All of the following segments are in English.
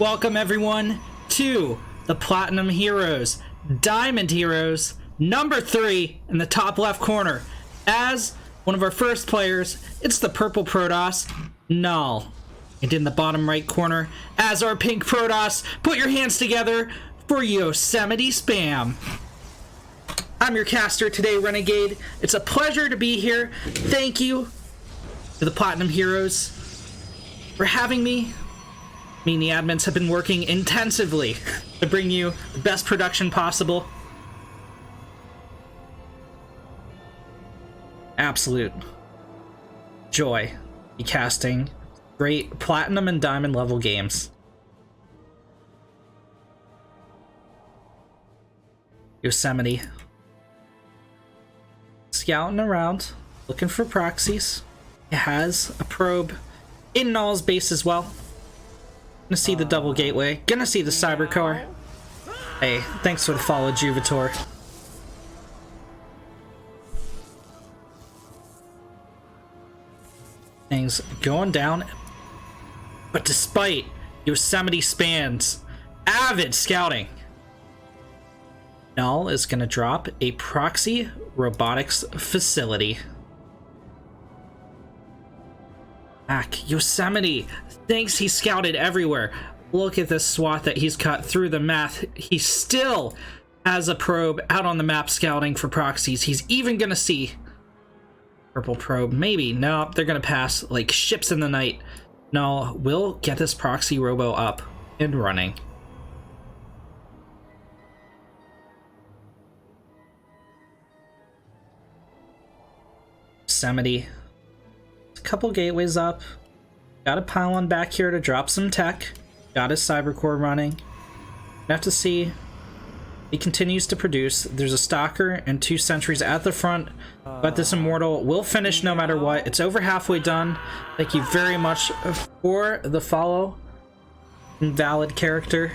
Welcome everyone to the Platinum Heroes, Diamond Heroes, number 3 in the top left corner. As one of our first players, it's the purple Protoss, NULL. And in the bottom right corner, as our pink Protoss, put your hands together for Yosemite Spam. I'm your caster today, Renegade. It's a pleasure to be here. Thank you to the Platinum Heroes for having me. Me and the admins have been working intensively to bring you the best production possible. Absolute joy be casting great platinum and diamond level games. Yosemite. Scouting around, looking for proxies. It has a probe in NULL's base as well. Gonna see the double gateway. Gonna see the cyber car. Hey, thanks for the follow, Juvator. Things going down. But despite Yosemite Spam's avid scouting, NULL is gonna drop a proxy robotics facility. Yosemite thinks he scouted everywhere. Look at this swath that he's cut through the math. He still has a probe out on the map scouting for proxies. He's even gonna see purple probe. Maybe. No, they're gonna pass like ships in the night. No, we'll get this proxy robo up and running. Yosemite. Couple gateways up. Got a pylon back here to drop some tech. Got his cyber core running. Have to see. He continues to produce. There's a stalker and 2 sentries at the front, but this immortal will finish no matter what. It's over halfway done. Thank you very much for the follow. Invalid character.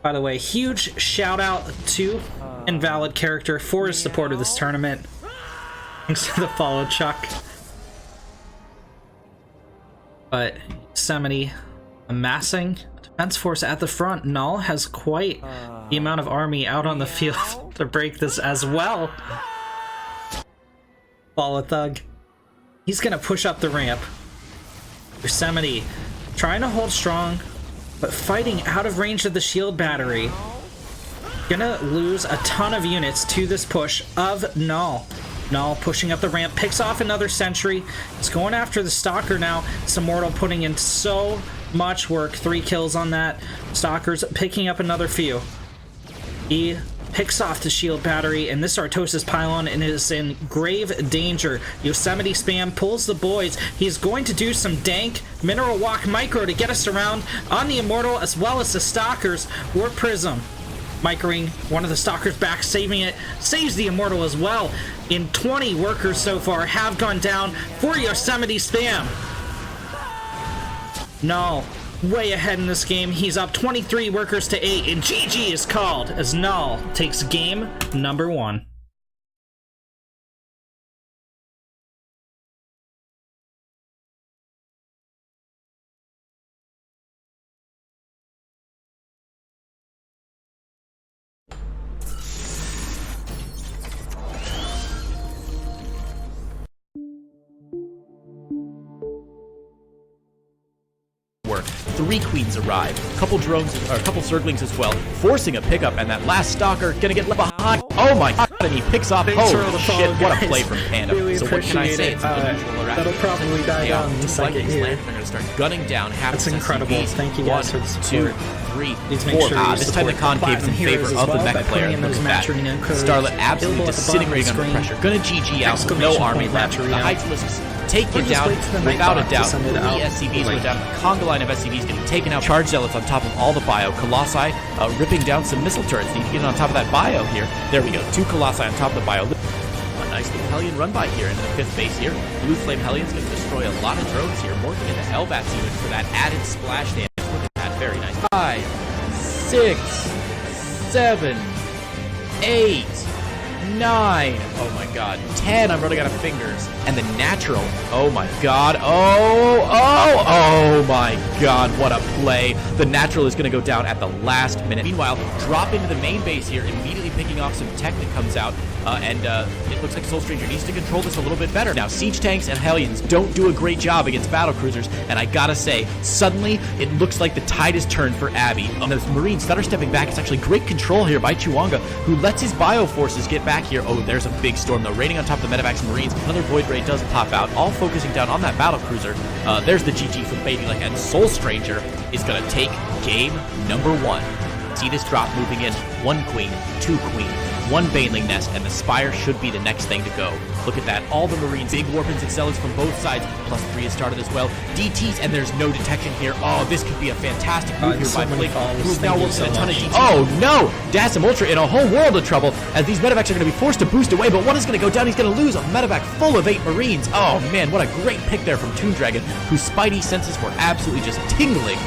By the way, huge shout out to Invalid character for his support of this tournament. Thanks for the follow, Chuck. But Yosemite amassing a defense force at the front. NULL has quite the amount of army out on the field to break this as well. Follow Thug. He's gonna push up the ramp. Yosemite trying to hold strong, but fighting out of range of the shield battery. Gonna lose a ton of units to this push of NULL. NULL pushing up the ramp, picks off another sentry. It's going after the stalker now. It's Immortal putting in so much work. 3 kills on that. Stalker's picking up another few. He picks off the shield battery, and this Artosis pylon is in grave danger. Yosemite Spam pulls the boys. He's going to do some dank mineral walk micro to get us around on the Immortal as well as the stalkers. War Prism microing one of the stalkers back, saving it, saves the Immortal as well. In 20 workers so far have gone down for Yosemite Spam. NULL way ahead in this game. He's up 23 workers to 8, and GG is called as NULL takes game number 1. Work. 3 queens arrive, a couple drones, or a couple circlings as well, forcing a pickup, and that last stalker gonna get left behind. Oh my god, and he picks off. Oh shit, what a play from Panda. Really so what can I say? It's that'll probably die down in the second here. They're gonna start gunning down half. That's incredible. SCVs. Thank you guys for the support. 2, 3, Please 4. make sure you This time the concave's in favor of the mech player. In those Matcherino codes. Starlet absolutely disintegrating under pressure. Gonna GG out with no army left. The Hydralisks take it down without a doubt. 3 SCVs go down. The conga line of SCVs getting taken out. Charge Zealots on top of all the bio. Colossi ripping down some missile turrets. Need to get on top of that bio here. There we go. 2 Colossi on top of the bio. A nice little Hellion run by here into the 5th base here. Blue Flame Hellion's going to destroy a lot of drones here. Morphing into Hellbats even for that added splash damage. Look at that. Very nice. 5, 6, 7, 8, 9. Oh my god. 10. I'm running out of fingers. And the natural. Oh my god. Oh my god. What a play. The natural is going to go down at the last minute. Meanwhile, drop into the main base here, immediately picking off some tech that comes out. It looks like Soul Stranger needs to control this a little bit better. Now, siege tanks and Hellions don't do a great job against battle cruisers, and I gotta say, suddenly, it looks like the tide is turned for Abby. Those Marines stutter stepping back. It's actually great control here by Chewanga, who lets his bio forces get back here. Oh, there's a big storm, though, raining on top of the Medivacs Marines. Another Void Ray does pop out, all focusing down on that battle cruiser. There's the GG from Baby Like, and Soul Stranger is gonna take game number 1. See this drop moving in. 1 queen, 2 queen, 1 Baneling Nest, and the Spire should be the next thing to go. Look at that. All the Marines, big Warpins and Zealots from both sides. +3 has started as well. DTs, and there's no detection here. Oh, this could be a fantastic move here by Blake, who's now working a ton of DTs. Oh, no! Dazzum Ultra in a whole world of trouble, as these Medivacs are going to be forced to boost away, but one is going to go down. He's going to lose a Medivac full of 8 Marines. Oh, man, what a great pick there from Toon Dragon, whose Spidey senses were absolutely just tingling.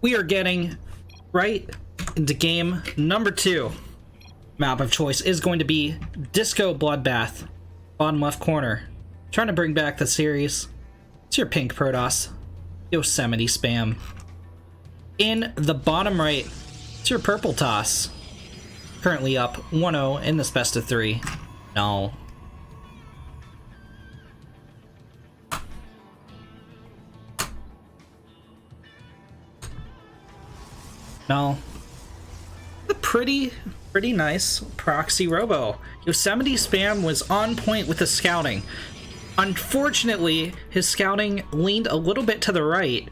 We are getting right into game number 2. Map of choice is going to be Disco Bloodbath. Bottom left corner. Trying to bring back the series. It's your pink Protoss. Yosemite spam. In the bottom right, it's your purple Toss. Currently up 1-0 in this best of 3. No. No. A pretty nice proxy robo. Yosemite spam was on point with the scouting. Unfortunately, his scouting leaned a little bit to the right,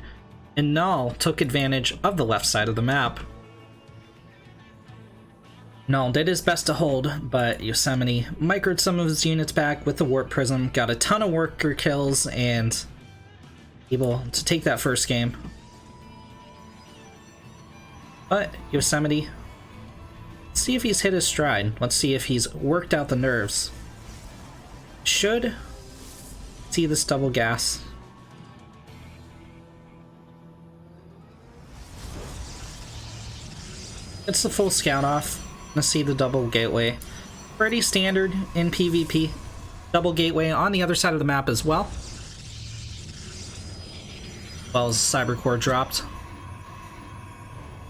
and NULL took advantage of the left side of the map. NULL did his best to hold, but Yosemite microed some of his units back with the Warp Prism, got a ton of worker kills, and able to take that first game. But Yosemite, let's see if he's hit his stride. Let's see if he's worked out the nerves. Should see this double gas. It's the full scout off. Let's see the double gateway. Pretty standard in PvP. Double gateway on the other side of the map as well. Well as Cyber Core dropped.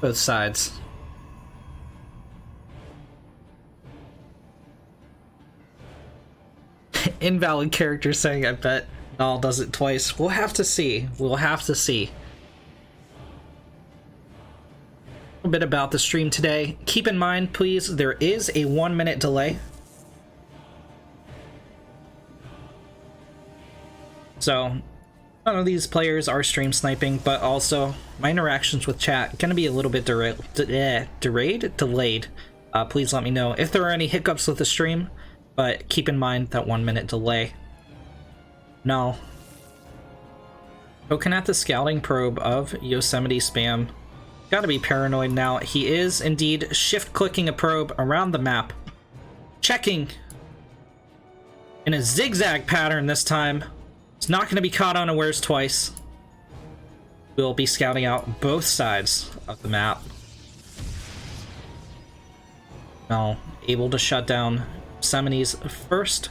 Both sides. Invalid character saying, I bet NULL does it twice. We'll have to see. We'll have to see. A bit about the stream today. Keep in mind, please, there is a 1-minute delay. So, none of these players are stream sniping, but also my interactions with chat gonna be a little bit delayed. Please let me know if there are any hiccups with the stream, but keep in mind that 1-minute delay. No. Poking at the scouting probe of Yosemite spam. Gotta be paranoid now. He is indeed shift-clicking a probe around the map. Checking in a zigzag pattern this time. It's not going to be caught unawares twice. We'll be scouting out both sides of the map. Now, able to shut down Yosemite's first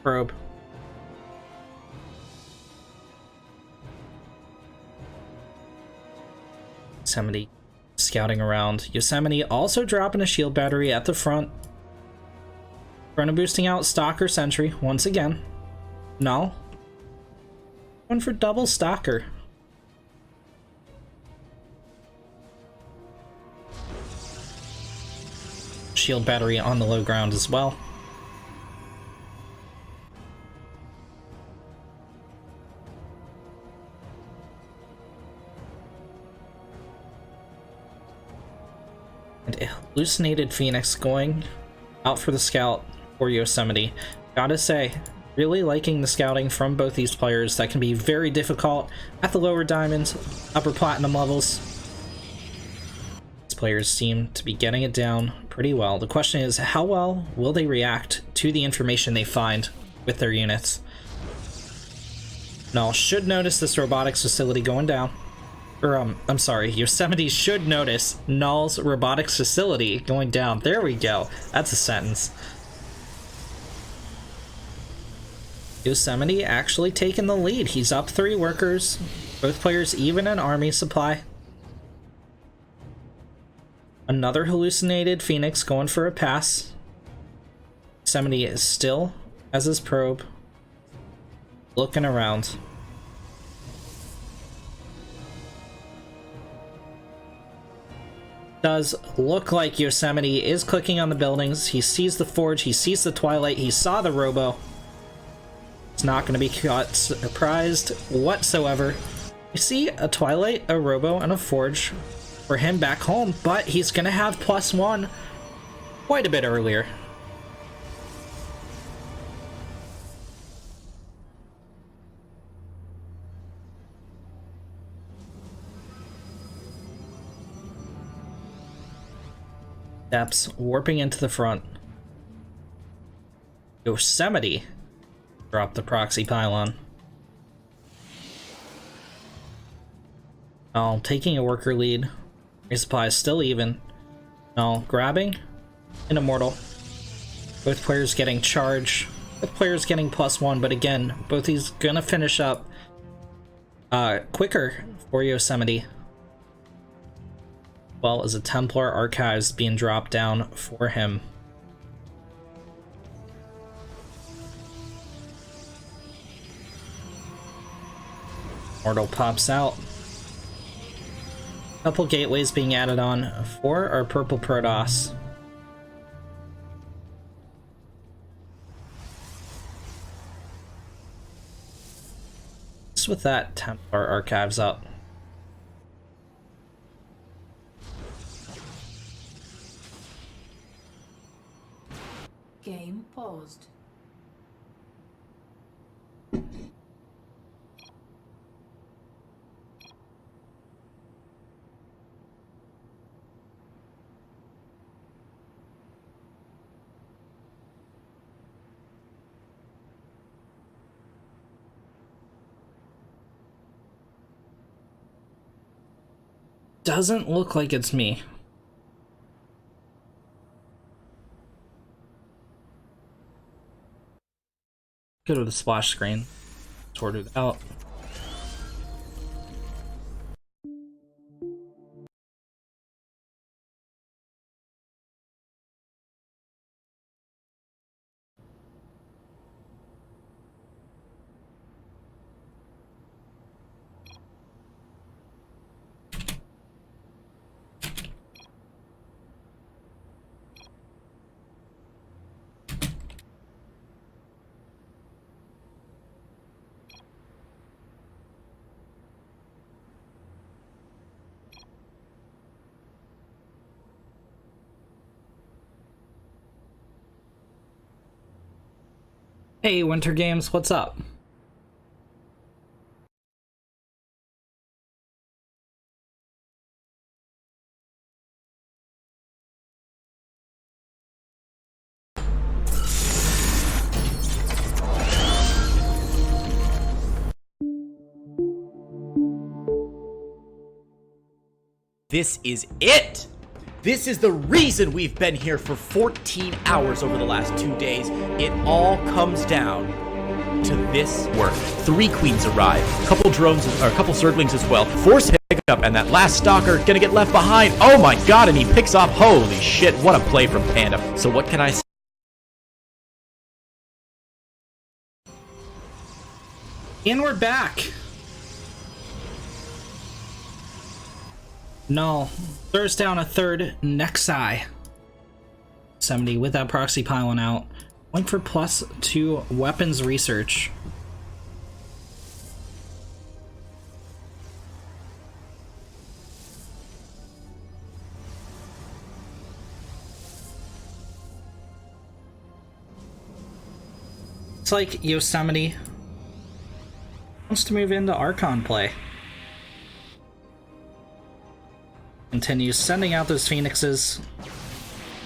probe. Yosemite scouting around. Yosemite also dropping a shield battery at the front. Front of boosting out Stalker Sentry once again. No. One for double Stalker. Shield battery on the low ground as well. And Hallucinated Phoenix going out for the scout for Yosemite. Gotta say, Really liking the scouting from both these players. That can be very difficult at the lower diamonds, upper platinum levels. These players seem to be getting it down pretty well. The question is, how well will they react to the information they find with their units? Null should notice this robotics facility going down. Or, I'm sorry, Yosemite should notice Null's robotics facility going down. There we go. That's a sentence. Yosemite actually taking the lead. He's up 3 workers. Both players even in army supply. Another hallucinated Phoenix going for a pass. Yosemite is still as his probe. Looking around. Does look like Yosemite is clicking on the buildings. He sees the forge, he sees the twilight, he saw the robo. It's not going to be caught surprised whatsoever. You see a twilight, a robo, and a forge for him back home, but he's going to have +1 quite a bit earlier. Steps warping into the front. Yosemite dropped the proxy pylon. Oh, taking a worker lead. Resupply is still even. No, grabbing an immortal. Both players getting charge. Both players getting +1, but again, both these gonna finish up quicker for Yosemite. Well as a Templar Archives being dropped down for him. Mortal pops out. Couple gateways being added on for our purple Protoss. Just with that Templar Archives up. Game paused. Doesn't look like it's me. Go to the splash screen. Sort it out. Hey, Winter Games, what's up? This is it! This is the reason we've been here for 14 hours over the last 2 days. It all comes down to this work. 3 queens arrive, a couple drones, or a couple zerglings as well. Force hiccup, and that last stalker gonna get left behind. Oh my god, and he picks off. Holy shit, what a play from Panda. So what can I say? And we're back. No, throws down a third Nexi. 70 with that proxy pylon out. Went for +2 weapons research. It's like Yosemite wants to move into Archon play. Continues sending out those Phoenixes.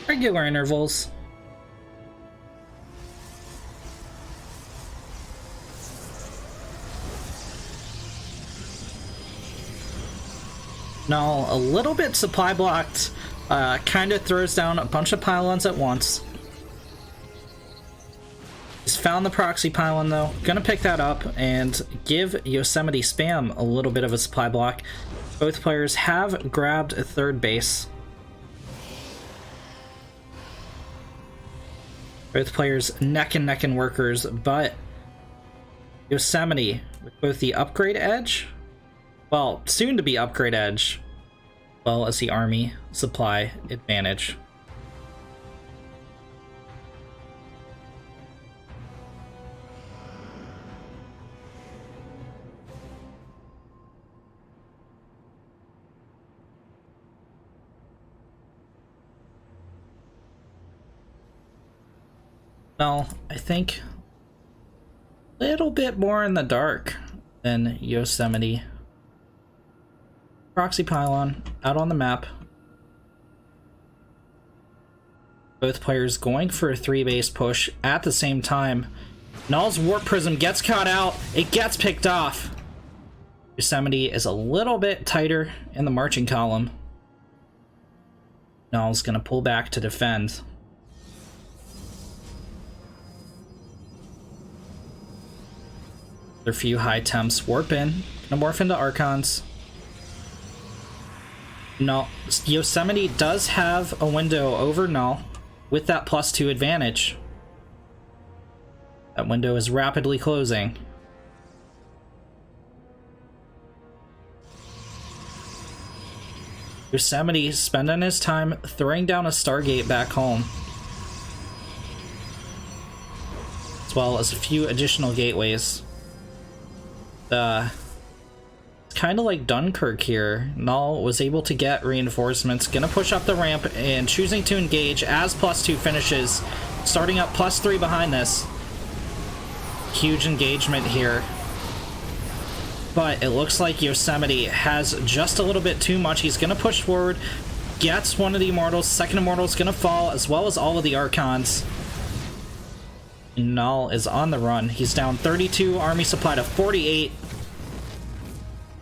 Regular intervals. Null, a little bit supply blocked, kind of throws down a bunch of pylons at once. He's found the proxy pylon though. Gonna pick that up and give Yosemite Spam a little bit of a supply block. Both players have grabbed a third base. Both players neck and neck in workers, but Yosemite with both the upgrade edge, well, soon to be upgrade edge, as well as the army supply advantage. Well, I think a little bit more in the dark than Yosemite. Proxy pylon out on the map. Both players going for a 3-base push at the same time. Null's Warp Prism gets caught out. It gets picked off. Yosemite is a little bit tighter in the marching column. Null's gonna pull back to defend. A few high temps warp in. Gonna morph into Archons. Null. Yosemite does have a window over Null with that +2 advantage. That window is rapidly closing. Yosemite spending his time throwing down a Stargate back home, as well as a few additional gateways. It's kind of like Dunkirk here. Null was able to get reinforcements, gonna push up the ramp and choosing to engage as +2 finishes, starting up +3 behind this. Huge engagement here. But it looks like Yosemite has just a little bit too much. He's gonna push forward, gets one of the Immortals, second Immortal's gonna fall, as well as all of the Archons. Null is on the run. He's down 32, army supply to 48.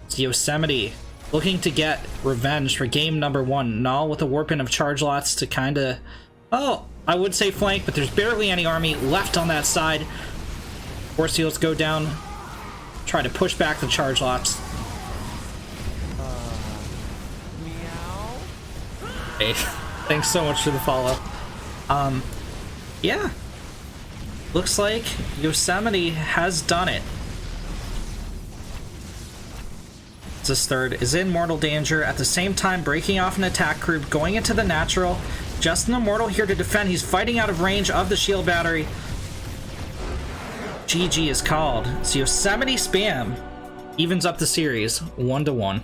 It's Yosemite looking to get revenge for game number 1. Null with a warping of charge lots to kind of, oh, I would say flank, but there's barely any army left on that side. Force Seals go down, try to push back the charge lots. Hey, thanks so much for the follow. Yeah. Looks like Yosemite has done it. This third is in mortal danger, at the same time breaking off an attack group, going into the natural. Just an Immortal here to defend. He's fighting out of range of the shield battery. GG is called. So Yosemite Spam evens up the series 1-1.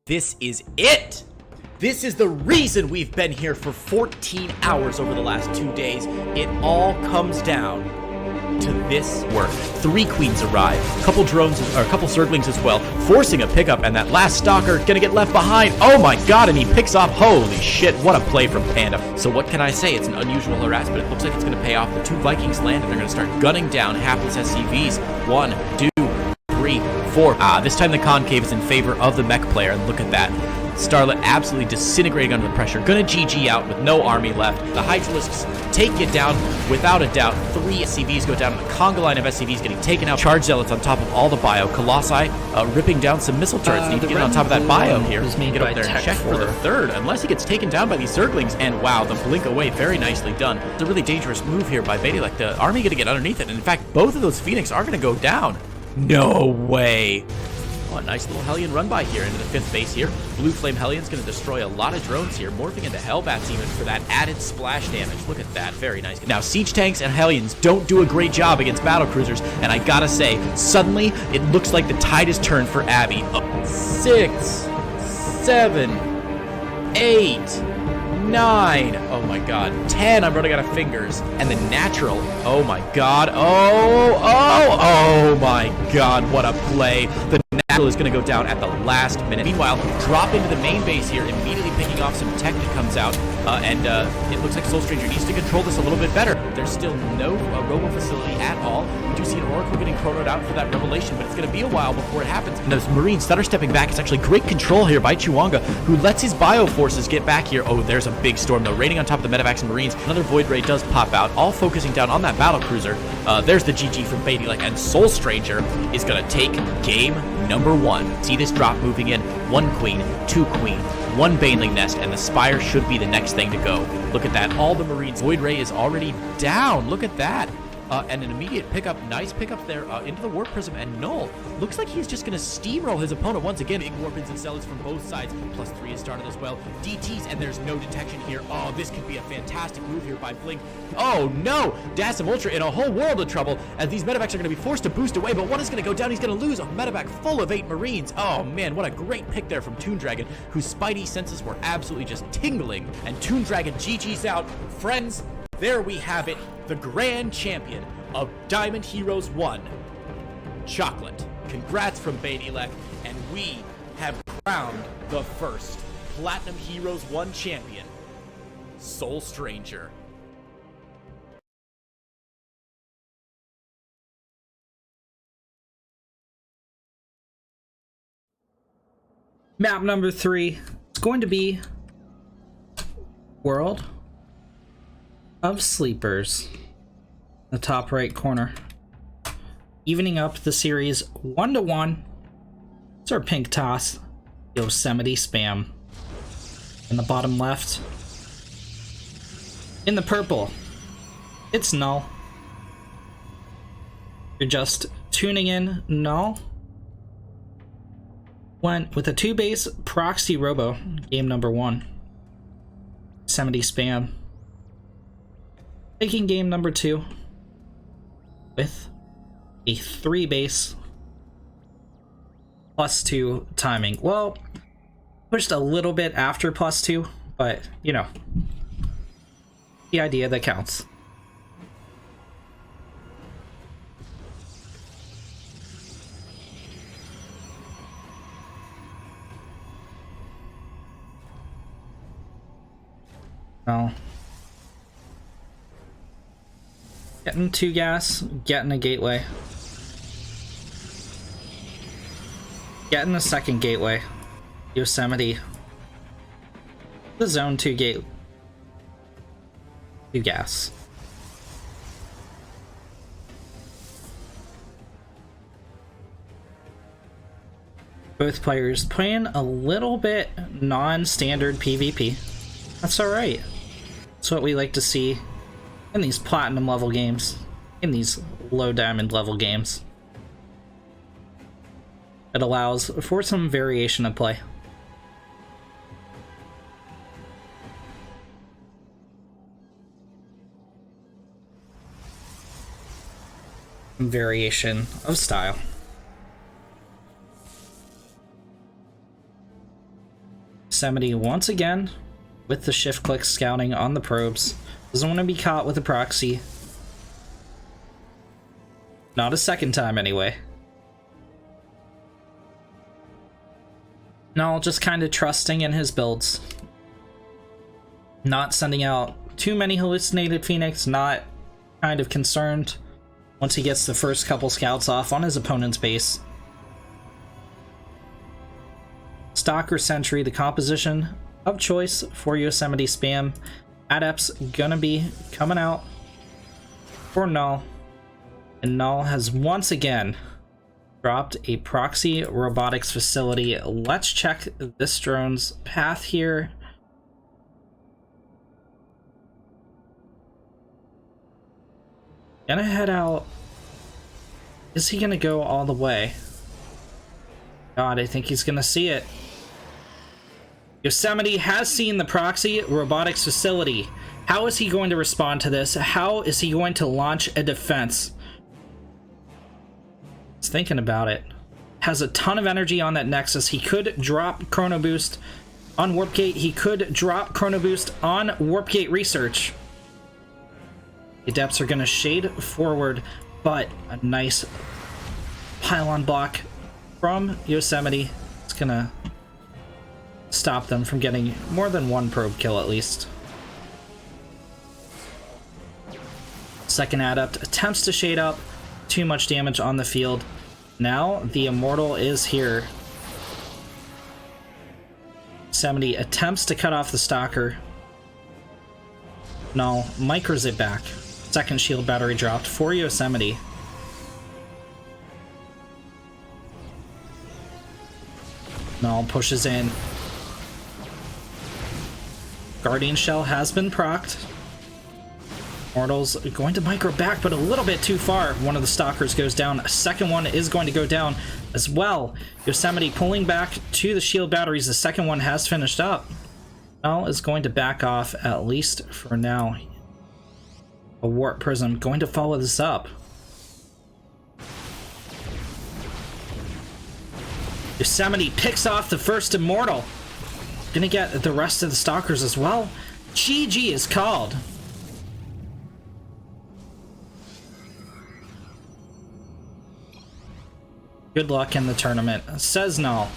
This is it! This is the reason we've been here for 14 hours over the last 2 days. It all comes down to this work. 3 queens arrive, a couple drones, or a couple Zerglings as well, forcing a pickup, and that last stalker gonna get left behind. Oh my god, and he picks off. Holy shit, what a play from Panda. So what can I say? It's an unusual harass, but it looks like it's gonna pay off. The 2 Vikings land, and they're gonna start gunning down hapless SCVs. 1, 2, 3, 4. This time the concave is in favor of the mech player, and look at that. Starlet absolutely disintegrating under the pressure. Gonna GG out with no army left. The Hydralisks take you down without a doubt. 3 SCVs go down, and the conga line of SCVs getting taken out. Charge Zealots on top of all the bio. Colossi ripping down some missile turrets. Need to get on top of that bio here. Get up there and check for the third, unless he gets taken down by these Zerglings. And wow, the blink away, very nicely done. It's a really dangerous move here by Beatty. Like, the army gonna get underneath it. And in fact, both of those Phoenix are gonna go down. No way. Oh, a nice little Hellion run by here into the 5th base here. Blue Flame Hellion's going to destroy a lot of drones here, morphing into Hellbats even for that added splash damage. Look at that. Very nice. Now, Siege Tanks and Hellions don't do a great job against Battlecruisers, and I gotta say, suddenly, it looks like the tide is turned for Abby. 6, 7, 8, 9. Oh my god. 10. I'm running out of fingers. And the natural. Oh my god. Oh my god. What a play. The natural is going to go down at the last minute. Meanwhile, drop into the main base here, immediately picking off some tech that comes out. And it looks like Soul Stranger needs to control this a little bit better. There's still no robo facility at all. We do see an Oracle getting chronoed out for that revelation, but it's going to be a while before it happens. And those Marines stutter stepping back. It's actually great control here by Chewanga, who lets his bio forces get back here. Oh, there's a big storm though, raining on top of the Medivacs and Marines. Another Void Ray does pop out, all focusing down on that battle cruiser. There's the GG from Baitylek, and Soul Stranger is going to take game number 1. See this drop moving in. 1 Queen, 2 Queen, 1 Baneling Nest, and the Spire should be the next thing to go. Look at that. All the Marines. Void Ray is already down. Look at that. And an immediate pickup, nice pickup there into the Warp Prism, and NULL looks like he's just going to steamroll his opponent once again. Big Warpins and Zealots from both sides, +3 is started as well. DTs, and there's no detection here. Oh, this could be a fantastic move here by Blink. Oh no, Dassum Ultra in a whole world of trouble, as these Medivacs are going to be forced to boost away, but one is going to go down. He's going to lose a Medivac full of 8 Marines. Oh man, what a great pick there from Toon Dragon, whose Spidey senses were absolutely just tingling, and Toon Dragon GG's out. Friends, there we have it. The grand champion of Diamond Heroes 1, Chocolate. Congrats from Baitylek, and we have crowned the first Platinum Heroes 1 champion, Soul Stranger. Map number 3 is going to be World of Sleepers. The top right corner, evening up the series 1-1. It's our pink toss, Yosemite Spam. In the bottom left, in the purple, it's NULL. You're just tuning in. NULL went with a 2-base proxy robo game number 1. Yosemite Spam taking game number 2 with a 3-base +2 timing. Well, pushed a little bit after +2, but you know, the idea that counts. Well, getting 2 gas, getting a gateway. Getting a second gateway. Yosemite. The zone 2 gate. 2 gas. Both players playing a little bit non-standard PvP. That's alright. That's what we like to see in these platinum level games, in these low diamond level games. It allows for some variation of play. Some variation of style. Yosemite once again with the shift click scouting on the probes. Doesn't want to be caught with a proxy. Not a second time, anyway. NULL just kind of trusting in his builds. Not sending out too many hallucinated Phoenix, not kind of concerned once he gets the first couple scouts off on his opponent's base. Stock or Sentry, the composition of choice for Yosemite Spam. Adepts gonna be coming out for NULL, and NULL has once again dropped a proxy robotics facility. Let's check this drone's path here. Gonna head out. Is he gonna go all the way? God, I think he's gonna see it. Yosemite has seen the proxy robotics facility. How is he going to respond to this? How is he going to launch a defense? He's thinking about it. Has a ton of energy on that Nexus. He could drop Chrono Boost on Warp Gate. He could drop Chrono Boost on Warp Gate Research. The Adepts are going to shade forward, but a nice pylon block from Yosemite. It's going to stop them from getting more than one probe kill at least. Second Adept attempts to shade up. Too much damage on the field. Now the Immortal is here. Yosemite attempts to cut off the Stalker. NULL micros it back. Second shield battery dropped for Yosemite. NULL pushes in. Guardian Shell has been procced. Immortal's going to micro back, but a little bit too far. One of the Stalkers goes down. A second one is going to go down as well. Yosemite pulling back to the shield batteries. The second one has finished up. NULL is going to back off, at least for now. A Warp Prism going to follow this up. Yosemite picks off the first Immortal. Gonna get the rest of the Stalkers as well. GG is called. Good luck in the tournament, says NULL.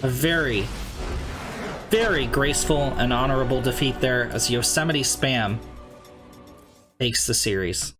A very, very graceful and honorable defeat there as Yosemite Spam takes the series.